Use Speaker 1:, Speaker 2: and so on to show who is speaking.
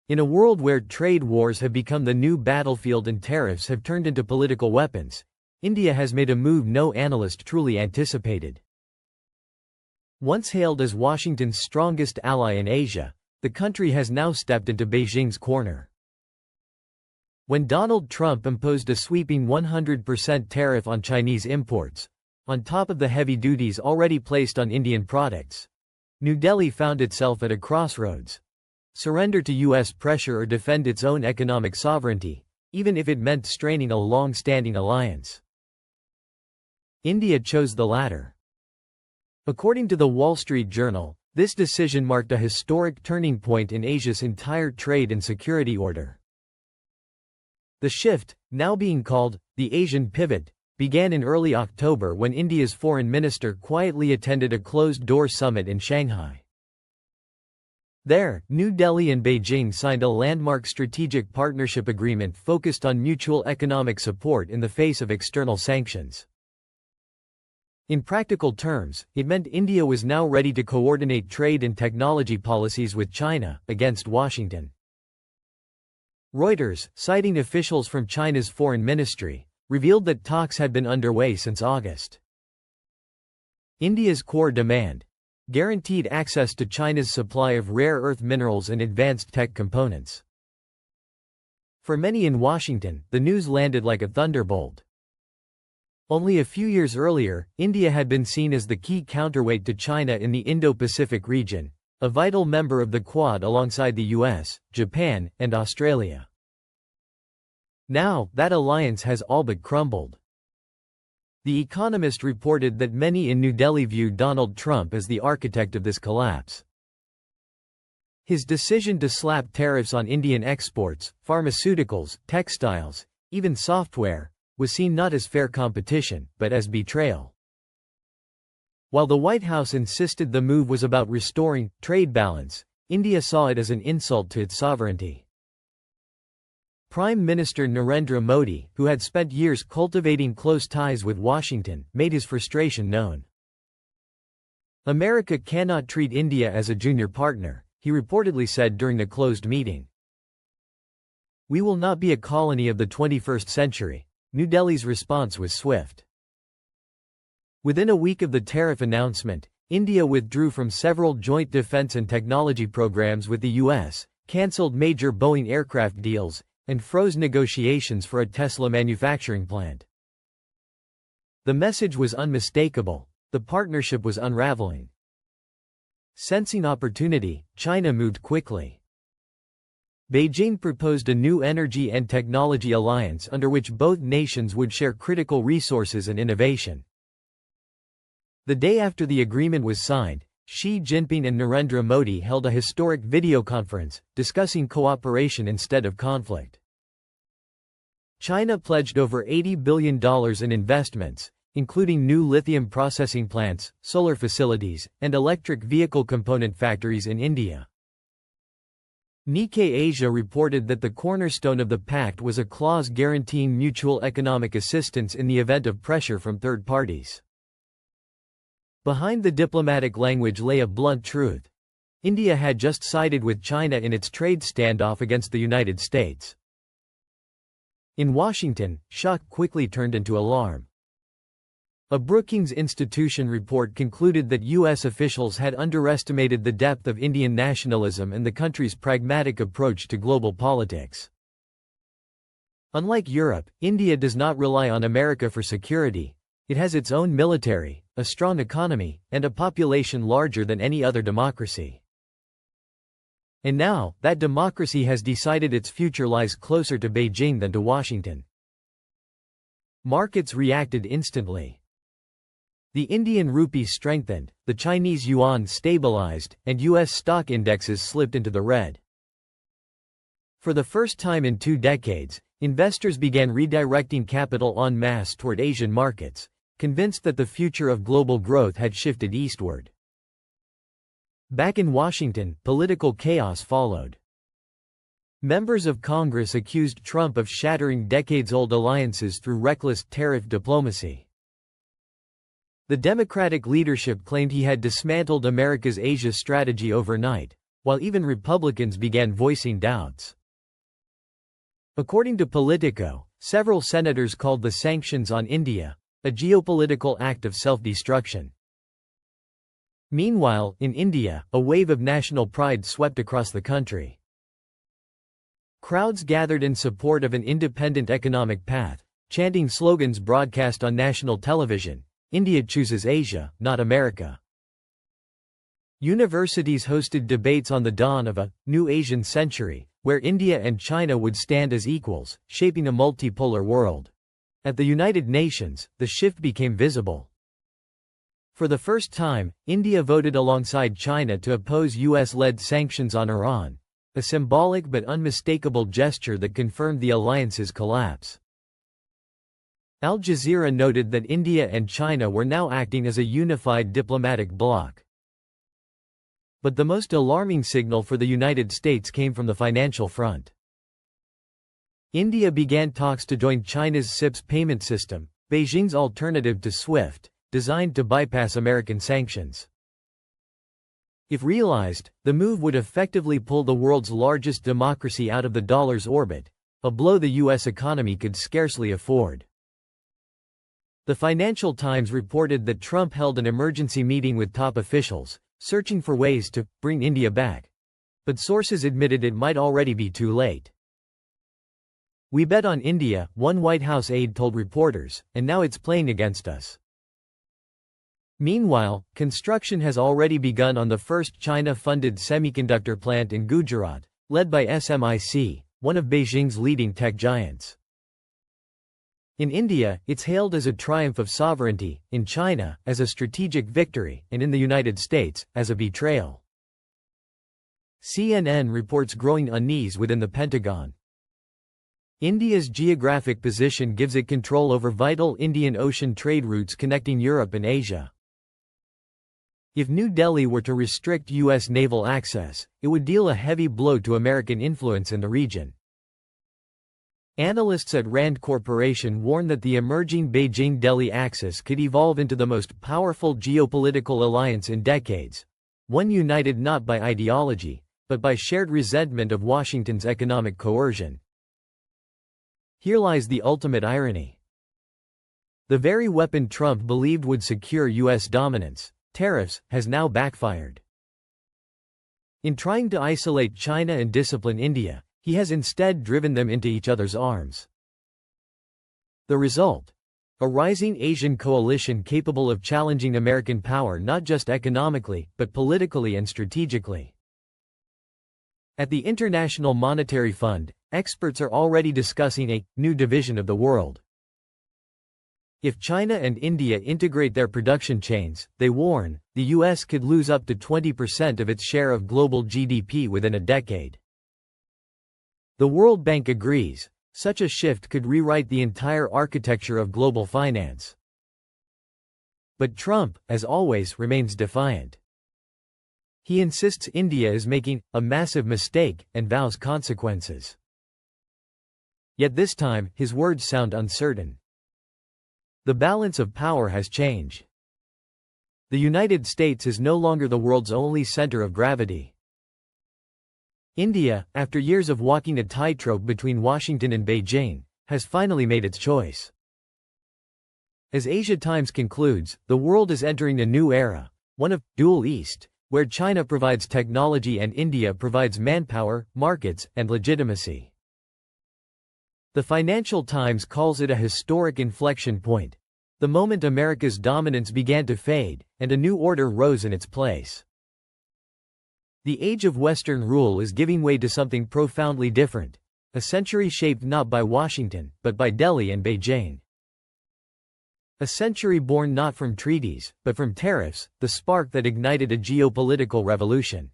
Speaker 1: In a world where trade wars have become the new battlefield and tariffs have turned into political weapons, India has made a move no analyst truly anticipated. Once hailed as Washington's strongest ally in Asia, the country has now stepped into Beijing's corner. When Donald Trump imposed a sweeping 100% tariff on Chinese imports, on top of the heavy duties already placed on Indian products, New Delhi found itself at a crossroads. Surrender to U.S. pressure or defend its own economic sovereignty, even if it meant straining a long-standing alliance. India chose the latter. According to the Wall Street Journal, this decision marked a historic turning point in Asia's entire trade and security order. The shift, now being called the Asian pivot, began in early October when India's foreign minister quietly attended a closed-door summit in Shanghai. There, New Delhi and Beijing signed a landmark strategic partnership agreement focused on mutual economic support in the face of external sanctions. In practical terms, it meant India was now ready to coordinate trade and technology policies with China, against Washington. Reuters, citing officials from China's foreign ministry, revealed that talks had been underway since August. India's core demand: guaranteed access to China's supply of rare earth minerals and advanced tech components. For many in Washington, the news landed like a thunderbolt. Only a few years earlier, India had been seen as the key counterweight to China in the Indo-Pacific region, a vital member of the Quad alongside the US, Japan, and Australia. Now, that alliance has all but crumbled. The Economist reported that many in New Delhi viewed Donald Trump as the architect of this collapse. His decision to slap tariffs on Indian exports, pharmaceuticals, textiles, even software, was seen not as fair competition, but as betrayal. While the White House insisted the move was about restoring trade balance, India saw it as an insult to its sovereignty. Prime Minister Narendra Modi, who had spent years cultivating close ties with Washington, made his frustration known. "America cannot treat India as a junior partner," he reportedly said during the closed meeting. "We will not be a colony of the 21st century." New Delhi's response was swift. Within a week of the tariff announcement, India withdrew from several joint defense and technology programs with the US, cancelled major Boeing aircraft deals, and froze negotiations for a Tesla manufacturing plant. The message was unmistakable: the partnership was unraveling. Sensing opportunity, China moved quickly. Beijing proposed a new energy and technology alliance under which both nations would share critical resources and innovation. The day after the agreement was signed, Xi Jinping and Narendra Modi held a historic video conference, discussing cooperation instead of conflict. China pledged over $80 billion in investments, including new lithium processing plants, solar facilities, and electric vehicle component factories in India. Nikkei Asia reported that the cornerstone of the pact was a clause guaranteeing mutual economic assistance in the event of pressure from third parties. Behind the diplomatic language lay a blunt truth: India had just sided with China in its trade standoff against the United States. In Washington, shock quickly turned into alarm. A Brookings Institution report concluded that U.S. officials had underestimated the depth of Indian nationalism and the country's pragmatic approach to global politics. Unlike Europe, India does not rely on America for security. It has its own military, a strong economy, and a population larger than any other democracy. And now, that democracy has decided its future lies closer to Beijing than to Washington. Markets reacted instantly. The Indian rupee strengthened, the Chinese yuan stabilized, and U.S. stock indexes slipped into the red. For the first time in 2 decades, investors began redirecting capital en masse toward Asian markets, convinced that the future of global growth had shifted eastward. Back in Washington, political chaos followed. Members of Congress accused Trump of shattering decades-old alliances through reckless tariff diplomacy. The Democratic leadership claimed he had dismantled America's Asia strategy overnight, while even Republicans began voicing doubts. According to Politico, several senators called the sanctions on India a geopolitical act of self-destruction. Meanwhile, in India, a wave of national pride swept across the country. Crowds gathered in support of an independent economic path, chanting slogans broadcast on national television: "India chooses Asia, not America." Universities hosted debates on the dawn of a new Asian century, where India and China would stand as equals, shaping a multipolar world. At the United Nations, the shift became visible. For the first time, India voted alongside China to oppose US-led sanctions on Iran, a symbolic but unmistakable gesture that confirmed the alliance's collapse. Al Jazeera noted that India and China were now acting as a unified diplomatic bloc. But the most alarming signal for the United States came from the financial front. India began talks to join China's CIPS payment system, Beijing's alternative to SWIFT, designed to bypass American sanctions. If realized, the move would effectively pull the world's largest democracy out of the dollar's orbit, a blow the U.S. economy could scarcely afford. The Financial Times reported that Trump held an emergency meeting with top officials, searching for ways to bring India back. But sources admitted it might already be too late. "We bet on India," one White House aide told reporters, "and now it's playing against us." Meanwhile, construction has already begun on the first China-funded semiconductor plant in Gujarat, led by SMIC, one of Beijing's leading tech giants. In India, it's hailed as a triumph of sovereignty, in China, as a strategic victory, and in the United States, as a betrayal. CNN reports growing unease within the Pentagon. India's geographic position gives it control over vital Indian Ocean trade routes connecting Europe and Asia. If New Delhi were to restrict U.S. naval access, it would deal a heavy blow to American influence in the region. Analysts at Rand Corporation warn that the emerging Beijing-Delhi axis could evolve into the most powerful geopolitical alliance in decades, one united not by ideology, but by shared resentment of Washington's economic coercion. Here lies the ultimate irony. The very weapon Trump believed would secure U.S. dominance, tariffs, has now backfired. In trying to isolate China and discipline India, he has instead driven them into each other's arms. The result? A rising Asian coalition capable of challenging American power not just economically, but politically and strategically. At the International Monetary Fund, experts are already discussing a new division of the world. If China and India integrate their production chains, they warn, the U.S. could lose up to 20% of its share of global GDP within a decade. The World Bank agrees, such a shift could rewrite the entire architecture of global finance. But Trump, as always, remains defiant. He insists India is making a massive mistake and vows consequences. Yet this time, his words sound uncertain. The balance of power has changed. The United States is no longer the world's only center of gravity. India, after years of walking a tightrope between Washington and Beijing, has finally made its choice. As Asia Times concludes, the world is entering a new era, one of dual East, where China provides technology and India provides manpower, markets, and legitimacy. The Financial Times calls it a historic inflection point, the moment America's dominance began to fade, and a new order rose in its place. The age of Western rule is giving way to something profoundly different, a century shaped not by Washington, but by Delhi and Beijing. A century born not from treaties, but from tariffs, the spark that ignited a geopolitical revolution.